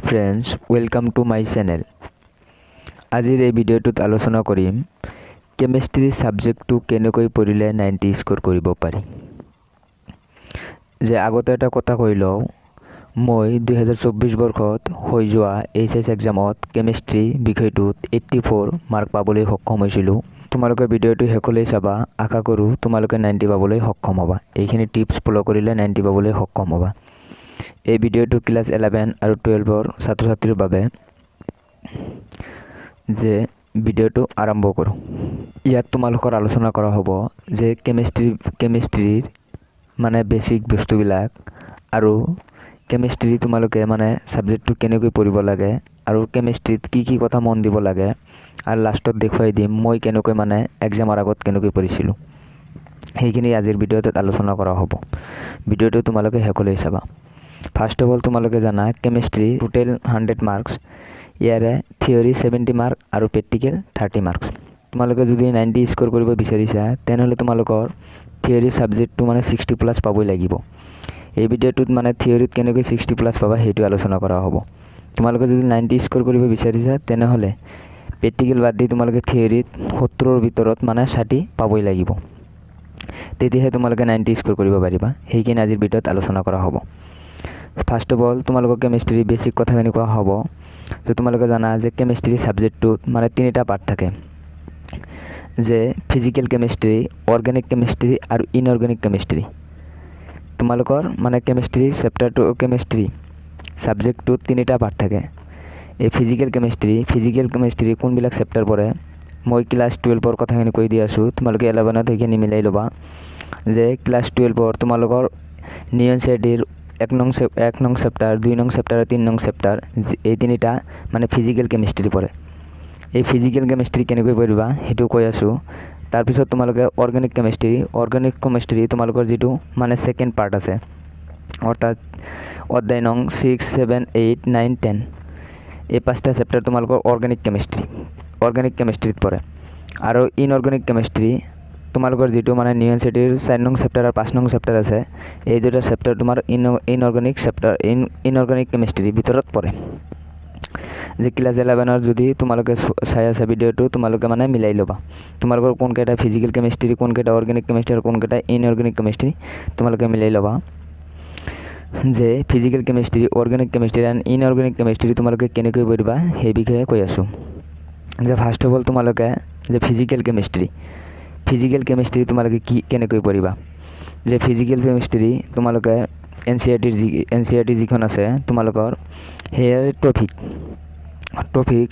Friends, welcome to my channel. আজিৰ এই ভিডিঅ'টোত আলোচনা কৰিম কেমিষ্ট্ৰি সাবজেক্টটো কেনেকৈ পঢ়িলে 90 স্কোৰ কৰিব পাৰি। যে আগতে এটা কথা কৈ লওঁ, মই 2024 বৰ্ষত হৈ যোৱা এইচএছ এক্সামত কেমিষ্ট্ৰি বিষয়টোত 84 মাৰ্ক পাবলৈ সক্ষম হৈছিলোঁ। তোমালোকে ভিডিঅ'টো শেষলৈ চাবা, আশা কৰোঁ তোমালোকে 90 পাবলৈ সক্ষম হ'বা। এইখিনি টিপছ ফ'ল' কৰিলে 90 পাবলৈ সক্ষম হ'বা। এই ভিডিঅ'টো ক্লাছ 11 আৰু 12ৰ ছাত্ৰ ছাত্ৰীৰ বাবে। যে ভিডিঅ'টো আৰম্ভ কৰোঁ। ইয়াত তোমালোকৰ আলোচনা কৰা হ'ব যে কেমিষ্ট্ৰিৰ মানে বেছিক বস্তুবিলাক আৰু কেমিষ্ট্ৰি তোমালোকে মানে ছাবজেক্টটো কেনেকৈ পঢ়িব লাগে আৰু কেমিষ্ট্ৰিত কি কি কথা মন দিব লাগে, আৰু লাষ্টত দেখুৱাই দিম মই কেনেকৈ মানে এক্সামৰ আগত কেনেকৈ পঢ়িছিলোঁ। সেইখিনি আজিৰ ভিডিঅ'টোত আলোচনা কৰা হ'ব। ভিডিঅ'টো তোমালোকে শেষলৈ চাবা। ফাৰ্ষ্ট অফ অল তোমালোকে জানা কেমিষ্ট্ৰি টোটেল 100 মাৰ্কছ। ইয়াৰে থিয়ৰী 70 মাৰ্ক আৰু প্ৰেক্টিকেল 30 মাৰ্কছ। তোমালোকে যদি 90 স্কোৰ কৰিব বিচাৰিছা তেনেহ'লে তোমালোকৰ থিয়ৰী ছাবজেক্টটো মানে 60+ পাবই লাগিব। এই ভিডিঅ'টোত মানে থিয়ৰীত কেনেকৈ 60+ পাবা সেইটো আলোচনা কৰা হ'ব। তোমালোকে যদি 90 স্কোৰ কৰিব বিচাৰিছা তেনেহ'লে প্ৰেক্টিকেল বাদ দি তোমালোকে থিয়ৰীত 70ৰ ভিতৰত মানে 60 পাবই লাগিব। তেতিয়াহে তোমালোকে 90 স্কোৰ কৰিব পাৰিবা। সেইখিনি আজিৰ ভিডিঅ'ত আলোচনা কৰা হ'ব। ফাৰ্ষ্ট অফ অল তোমালোকক কেমিষ্ট্ৰি বেছিক কথাখিনি কোৱা হ'ব। তো তোমালোকে জানা যে কেমিষ্ট্ৰি ছাবজেক্টটোত মানে 3টা পাৰ্ট থাকে, যে ফিজিকেল কেমিষ্ট্ৰি, অৰ্গেনিক কেমিষ্ট্ৰি আৰু ইনঅৰ্গেনিক কেমিষ্ট্ৰি। তোমালোকৰ মানে কেমিষ্ট্ৰি ছাবজেক্টটোত 3টা পাৰ্ট থাকে। এই ফিজিকেল কেমিষ্ট্ৰি কোনবিলাক চেপ্টাৰ পৰে মই ক্লাছ 12ৰ কথাখিনি কৈ দি আছোঁ। তোমালোকে 11ত সেইখিনি মিলাই ল'বা। যে ক্লাছ 12ৰ তোমালোকৰ নিয়ন চেডিৰ 1 নং চেপ্টাৰ, 2 নং চেপ্টাৰ, 3 নং চেপ্টাৰ, এই 3টা মানে ফিজিকেল কেমিষ্ট্ৰি পৰে। এই ফিজিকেল কেমিষ্ট্ৰি কেনেকৈ পঢ়িবা সেইটো কৈ আছোঁ। তাৰপিছত তোমালোকে অৰ্গেনিক কেমিষ্ট্ৰি তোমালোকৰ যিটো মানে ছেকেণ্ড পাৰ্ট আছে, অৰ্থাৎ অধ্যায় নং 6, 7, 8, 9, 10, এই 5টা চেপ্টাৰ তোমালোকৰ অৰ্গেনিক কেমিষ্ট্ৰিত পৰে। আৰু ইনঅৰ্গেনিক কেমিষ্ট্ৰি তোমালোকৰ যিটো মানে নিয়ন চেটিৰ 4 নং চেপ্টাৰ আৰু 5 নং চেপ্টাৰ আছে, এই দুটা চেপ্টাৰ তোমাৰ ইনঅৰ্গেনিক কেমিষ্ট্ৰিৰ ভিতৰত পৰে। যে ক্লাছ 11ৰ যদি তোমালোকে চাই আছা ভিডিঅ'টো তোমালোকে মানে মিলাই ল'বা। তোমালোকৰ কোনকেইটা ফিজিকেল কেমিষ্ট্ৰি, কোনকেইটা অৰ্গেনিক কেমিষ্ট্ৰি আৰু কোনকেইটা ইনঅৰ্গেনিক কেমিষ্ট্ৰি তোমালোকে মিলাই ল'বা। যে physical chemistry, organic chemistry and inorganic chemistry তোমালোকে কেনেকৈ পঢ়িবা সেই বিষয়ে কৈ আছোঁ। যে ফাৰ্ষ্ট অফ অল তোমালোকে যে ফিজিকেল কেমিষ্ট্ৰি তোমালোকে কেনেকৈ পঢ়িবা। যে ফিজিকেল কেমিষ্ট্ৰি তোমালোকে NCERT যিখন আছে তোমালোকৰ সেয়াৰ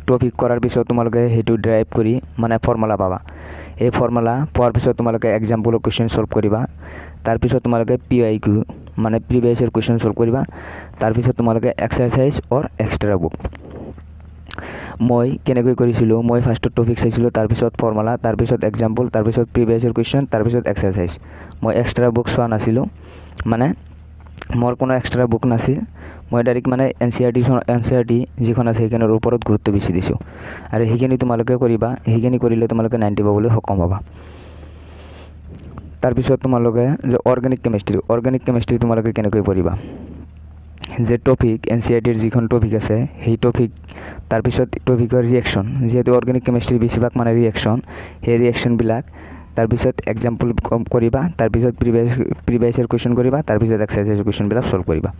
টপিক কৰাৰ পিছত তোমালোকে সেইটো ড্ৰাইভ কৰি মানে ফৰ্মুলা পাবা। এই ফৰ্মুলা পোৱাৰ পিছত তোমালোকে এক্সাম্পলৰ কুৱেশ্যন ছল্ভ কৰিবা। তাৰপিছত তোমালোকে PYQ মানে প্ৰিভিয়াছ ইয়াৰ কুৱেশ্যন ছল্ভ কৰিবা। তাৰপিছত তোমালোকে এক্সাৰচাইজ অৰ এক্সট্ৰা বুক। মই কেনেকৈ কৰিছিলোঁ, মই ফাৰ্ষ্টত টপিক চাইছিলোঁ, তাৰপিছত ফৰ্মুলা, তাৰপিছত এক্সাম্পল, তাৰপিছত প্ৰিভিয়াছ ইয়াৰ কুৱেশ্যন, তাৰপিছত এক্সাৰচাইজ। মই এক্সট্ৰা বুক চোৱা নাছিলোঁ, মানে মোৰ কোনো এক্সট্ৰা বুক নাছিল। মই ডাইৰেক্ট মানে NCERT যিখন আছে সেইখনৰ ওপৰত গুৰুত্ব বেছি দিছোঁ। আৰু সেইখিনি তোমালোকে কৰিবা। সেইখিনি কৰিলে তোমালোকে 90 পাবলৈ সক্ষম হ'বা। তাৰপিছত তোমালোকে যে অৰ্গেনিক কেমিষ্ট্ৰি তোমালোকে কেনেকৈ পঢ়িবা। যে টপিক NCERTৰ যিখন টপিক আছে সেই টপিক, তাৰপিছত টপিকৰ ৰিয়েকশ্যন, যিহেতু অৰ্গেনিক কেমিষ্ট্ৰিৰ বেছিভাগ মানে ৰিয়েকশ্যন, সেই ৰিয়েকশ্যনবিলাক, তাৰপিছত এক্সাম্পল কৰিবা, তাৰপিছত প্ৰিভিয়াছ ইয়াৰ কুৱেশ্যন কৰিবা, তাৰপিছত এক্সাৰচাইজ কুৱেশ্যনবিলাক ছল্ভ কৰিবা।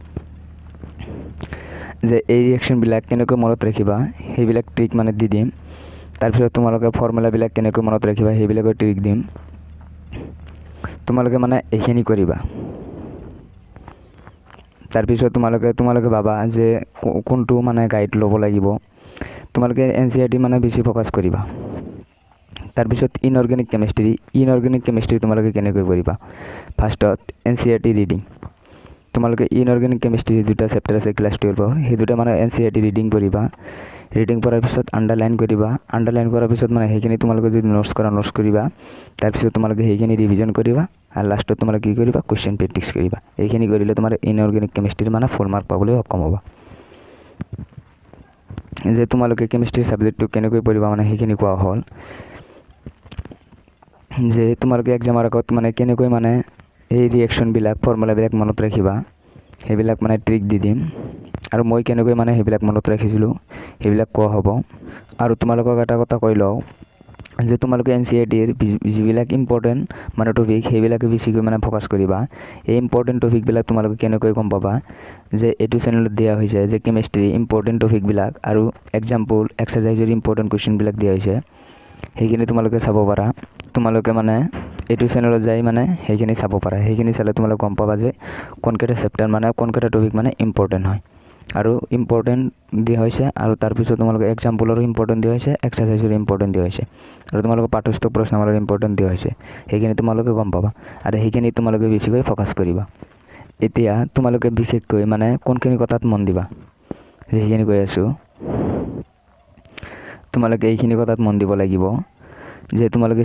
যে এই ৰিয়েকশ্যনবিলাক কেনেকৈ মনত ৰাখিবা সেইবিলাক ট্ৰিক মানে দি দিম। তাৰপিছত তোমালোকে ফৰ্মুলাবিলাক কেনেকৈ মনত ৰাখিবা সেইবিলাকৰ ট্ৰিক দিম। তোমালোকে মানে এইখিনি কৰিবা। তাৰপিছত তোমালোকে ভাবা যে কোনটো মানে গাইড ল'ব লাগিব। তোমালোকে NCERT মানে বেছি ফ'কাছ কৰিবা। তাৰপিছত ইনঅৰ্গেনিক কেমিষ্ট্ৰি তোমালোকে কেনেকৈ কৰিবা। ফাৰ্ষ্টত NCERT ৰিডিং। তোমালোকে ইনঅৰ্গেনিক কেমিষ্ট্ৰি 2টা চেপ্টাৰ আছে ক্লাছ 12ৰ, সেই 2টা মানে NCERT ৰিডিং কৰিবা। ৰিডিং কৰাৰ পিছত আণ্ডাৰলাইন কৰিবা। আণ্ডাৰলাইন কৰাৰ পিছত মানে সেইখিনি তোমালোকে যদি নোটছ কৰিবা। তাৰপিছত তোমালোকে সেইখিনি ৰিভিজন কৰিবা। আৰু লাষ্টত তোমালোকে কি কৰিবা, কুৱেশ্যন প্ৰেক্টিছ কৰিবা। এইখিনি কৰিলে তোমাৰ ইনঅৰ্গেনিক কেমিষ্ট্ৰিৰ মানে ফুল মাৰ্ক পাবলৈ সক্ষম হ'বা। যে তোমালোকে কেমিষ্ট্ৰি ছাবজেক্টটো কেনেকৈ পঢ়িবা মানে সেইখিনি কোৱা হ'ল। যে তোমালোকে এক্সামৰ আগত মানে কেনেকৈ মানে এই ৰিয়েকশ্যনবিলাক, ফৰ্মুলাবিলাক মনত ৰাখিবা সেইবিলাক মানে ট্ৰিক দি দিম। আৰু মই কেনেকৈ মানে সেইবিলাক মনত ৰাখিছিলোঁ সেইবিলাক কোৱা হ'ব। আৰু তোমালোকক এটা কথা কৈ লওঁ যে তোমালোকে NCERTৰ যিবিলাক ইম্পৰ্টেণ্ট মানে টপিক সেইবিলাকে বেছিকৈ মানে ফ'কাছ কৰিবা। এই ইম্পৰ্টেণ্ট টপিকবিলাক তোমালোকে কেনেকৈ গম পাবা যে এইটো চেনেলত দিয়া হৈছে যে কেমেষ্ট্ৰি ইম্পৰ্টেণ্ট টপিকবিলাক আৰু এক্সাম্পল এক্সাৰচাইজৰ ইম্পৰ্টেণ্ট কুৱেশ্যনবিলাক দিয়া হৈছে, সেইখিনি তোমালোকে চাব পাৰা। তোমালোকে মানে এইটো চেনেলত যাই মানে সেইখিনি চাব পাৰা। সেইখিনি চালে তোমালোকে গম পাবা যে কোনকেইটা চেপ্টাৰ মানে কোনকেইটা টপিক মানে ইম্পৰ্টেণ্ট হয় আৰু ইম্পৰ্টেণ্ট দিয়া হৈছে, আৰু তাৰপিছত তোমালোকে এক্সাম্পলৰো ইম্পৰ্টেণ্ট দিয়া হৈছে, এক্সাৰচাইজৰ ইম্পৰ্টেণ্ট দিয়া হৈছে, আৰু তোমালোকে পাঠ্যস্থ প্ৰশ্নমালাৰ ইম্পৰ্টেণ্ট দিয়া হৈছে। সেইখিনি তোমালোকে গম পাবা আৰু সেইখিনি তোমালোকে বেছিকৈ ফ'কাছ কৰিবা। এতিয়া তোমালোকে বিশেষকৈ মানে কোনখিনি কথাত মন দিবা সেইখিনি কৈ আছোঁ। তোমালোকে এইখিনি কথাত মন দিব লাগিব যে তোমালোকে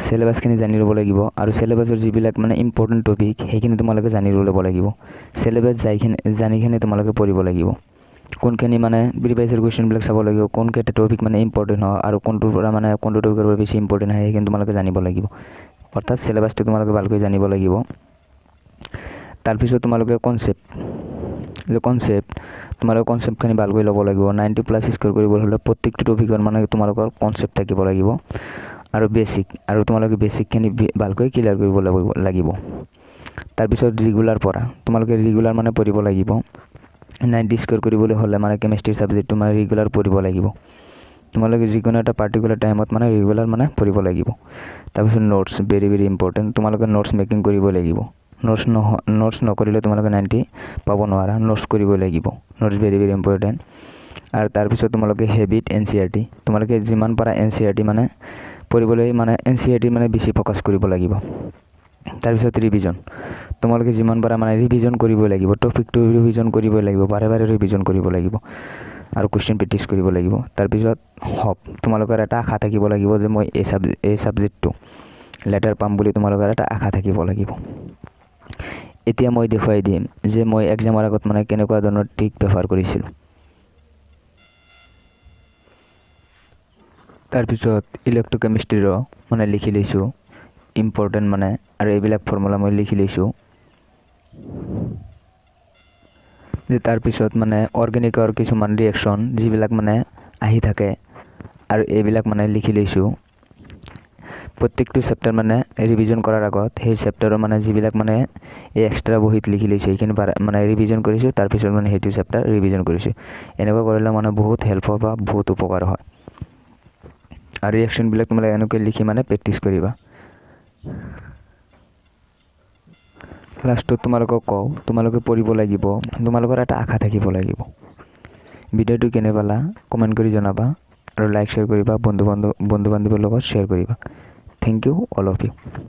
চিলেবাছখিনি জানি ল'ব লাগিব, আৰু চিলেবাছৰ যিবিলাক মানে ইম্পৰ্টেণ্ট টপিক সেইখিনি তোমালোকে জানি ল'ব লাগিব। চিলেবাছ জানিখিনি তোমালোকে পঢ়িব লাগিব। কোনখিনি মানে প্ৰিভিয়াছ কুৱেশ্যনবিলাক চাব লাগিব, কোনকেইটা টপিক মানে ইম্পৰ্টেণ্ট হয় আৰু কোনটোৰ পৰা মানে কোনটো টপিকৰ পৰা বেছি ইম্পৰ্টেণ্ট হয় সেইখিনি তোমালোকে জানিব লাগিব। অৰ্থাৎ চিলেবাছটো তোমালোকে ভালকৈ জানিব লাগিব। তাৰপিছত তোমালোকে কনচেপ্ট তোমালোকে কনচেপ্টখিনি ভালকৈ ল'ব লাগিব। 90+ স্ক'ৰ কৰিবলৈ হ'লে প্ৰত্যেকটো টপিকৰ মানে তোমালোকৰ কনচেপ্ট থাকিব লাগিব আৰু বেছিক, আৰু তোমালোকে বেছিকখিনি ভালকৈ ক্লিয়াৰ কৰিব লাগিব। তাৰপিছত তোমালোকে ৰেগুলাৰ মানে পঢ়িব লাগিব। 90 স্ক'ৰ কৰিবলৈ হ'লে মানে কেমেষ্ট্ৰি ছাবজেক্টটো মানে ৰেগুলাৰ পঢ়িব লাগিব। তোমালোকে যিকোনো এটা পাৰ্টিকুলাৰ টাইমত মানে ৰেগুলাৰ মানে পঢ়িব লাগিব। তাৰপিছত নোটছ ভেৰি ইম্পৰ্টেণ্ট। তোমালোকে নোটছ মেকিং কৰিব লাগিব। নোটছ নকৰিলে তোমালোকে 90 পাব নোৱাৰা। নোটছ কৰিবই লাগিব। Notes very important. আৰু তাৰপিছত তোমালোকে হেবিট NCERT, তোমালোকে যিমান পাৰা NCERT মানে পঢ়িবলৈ মানে NCERT মানে বেছি ফ'কাছ কৰিব লাগিব। তাৰপিছত ৰিভিজন, তোমালোকে যিমান পাৰা মানে ৰিভিজন কৰিবই লাগিব। টপিকটো ৰিভিজন কৰিবই লাগিব, বাৰে ৰিভিজন কৰিব লাগিব আৰু কুৱেশ্যন প্ৰেক্টিছ কৰিব লাগিব। তাৰপিছত তোমালোকৰ এটা আশা থাকিব লাগিব যে মই এই ছাবজেক্টটো লেটাৰ পাম বুলি তোমালোকৰ এটা আশা থাকিব লাগিব। এতিয়া মই দেখুৱাই দিম যে মই এক্সামৰ আগত মানে কেনেকুৱা ধৰণৰ ট্ৰিক ব্যৱহাৰ কৰিছিলোঁ। তাৰপিছত ইলেক্ট্ৰকেমিষ্ট্ৰিৰো মানে লিখি লৈছোঁ ইম্পৰ্টেণ্ট মানে, আৰু এইবিলাক ফৰ্মুলা মই লিখি লৈছোঁ। যে তাৰপিছত মানে অৰ্গেনিকৰ কিছুমান ৰিয়েকশ্যন যিবিলাক মানে আহি থাকে আৰু এইবিলাক মানে লিখি লৈছোঁ। প্ৰত্যেকটো চেপ্টাৰ মানে ৰিভিজন কৰাৰ আগত সেই চেপ্টাৰৰ মানে যিবিলাক মানে এই এক্সট্ৰা বহীত লিখি লৈছোঁ সেইখিনি মানে ৰিভিজন কৰিছোঁ। তাৰপিছত মানে সেইটো চেপ্টাৰ ৰিভিজন কৰিছোঁ। এনেকুৱা কৰিলে মানে বহুত হেল্প হয় বা বহুত উপকাৰ হয়। আৰু ৰিয়েকশ্যনবিলাক তোমালোকে এনেকৈ লিখি মানে প্ৰেক্টিছ কৰিবা। লাষ্টত তোমালোকক কওঁ, তোমালোকে পঢ়িব লাগিব, তোমালোকৰ এটা আশা থাকিব লাগিব। ভিডিঅ'টো কেনে পালা কমেণ্ট কৰি জনাবা, আৰু লাইক শ্বেয়াৰ কৰিবা, বন্ধু বান্ধৱীৰ লগত শ্বেয়াৰ কৰিবা। Thank you all of U.